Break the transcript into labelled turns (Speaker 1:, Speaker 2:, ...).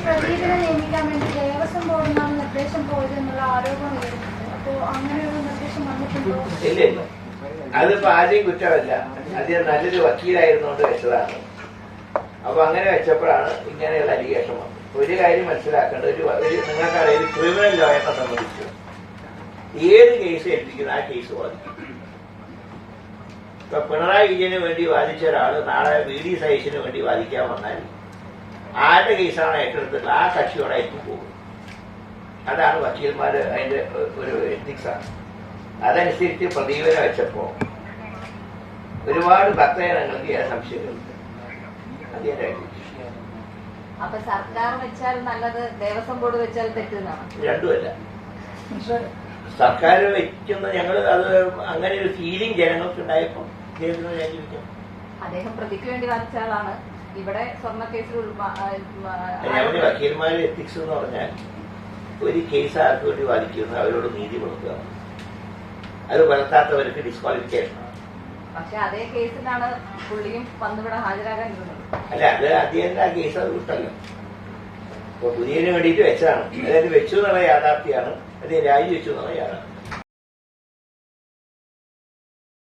Speaker 1: പ്രദീപിനെ നിയമിക്കാൻ വേണ്ടി ദേവസ്വം ബോർഡിൽ നിന്നാണ് നിർദ്ദേശം പോയതെന്നുള്ള ആരോപണം ഉയരുന്നുണ്ട്. അപ്പോ അങ്ങനെ ഒരു നിർദ്ദേശം വന്നിട്ടുണ്ടോ?
Speaker 2: ഇല്ല, അതിപ്പോ ആദ്യം കുറ്റമല്ല, ആദ്യം നല്ലൊരു വക്കീലായിരുന്നുകൊണ്ട് വെച്ചതാണ്. അപ്പൊ അങ്ങനെ വെച്ചപ്പോഴാണ് ഇങ്ങനെയുള്ള അലിഗേഷൻ വന്നത്. ഒരു കാര്യം മനസ്സിലാക്കേണ്ടത്, നിങ്ങൾക്കറിയാം, ഒരു ക്രിമിനൽ ലോയറിനെ സംബന്ധിച്ചു ഏത് കേസ് ഏൽപ്പിക്കുന്ന ആ കേസ് വാദിക്കും. ഇപ്പൊ പിണറായി വിജയന് വേണ്ടി വാദിച്ച ഒരാള് നാളെ VD സതീശന് വേണ്ടി വാദിക്കാൻ വന്നാൽ ആരുടെ കേസാണ് ഏറ്റെടുത്തിട്ടുള്ള ആ കക്ഷിയോടെ എത്തിപ്പോകും. അതാണ് വക്കീൽമാര് അതിന്റെ ഒരു എത്തിക്സാണ്. അതനുസരിച്ച് പ്രദീപനെ വെച്ചപ്പോ ഒരുപാട് ഭക്തജനങ്ങൾക്ക് സംശയങ്ങളുണ്ട്. അത് ഞാൻ
Speaker 3: അപ്പൊ സർക്കാർ വെച്ചാൽ നല്ലത്, ദേവസ്വം ബോർഡ് വെച്ചാൽ തെറ്റുന്നതാണ്?
Speaker 2: രണ്ടുമല്ല. സർക്കാർ വെക്കുന്ന ഞങ്ങൾ അത് അങ്ങനെ ഒരു ഫീലിംഗ് ജനങ്ങൾക്ക് ഉണ്ടായപ്പോ
Speaker 3: അദ്ദേഹം പ്രതിക്ക് വേണ്ടി വാദിച്ച ആളാണ്. ഇവിടെ സ്വർണ്ണ കേസിൽ
Speaker 2: ഞങ്ങളുടെ വക്കീൽമാരുടെ എത്തിക്സ് എന്ന് പറഞ്ഞാൽ ഒരു കേസ് ആർക്ക് വേണ്ടി വാദിക്കുന്നു അവരോട് നീതി കൊടുക്കുക, അത് പുലർത്താത്തവർക്ക് ഡിസ്ക്വാളിഫിക്കേഷൻ.
Speaker 3: പക്ഷെ അതേ കേസിലാണ് പുള്ളിയും വന്നിവിടെ ഹാജരാകാൻ ഇരുന്നത്.
Speaker 2: അല്ല, അത് അദ്ദേഹം ആ കേസ് അത് വിട്ടല്ലോ. അപ്പൊ പുതിയതിന് വേണ്ടിയിട്ട് വെച്ചതാണ്. അതായത് വെച്ചു എന്നുള്ള യാഥാർത്ഥ്യമാണ്, അദ്ദേഹം രാജിവെച്ചു എന്നുള്ള യാഥാർത്ഥ്യം.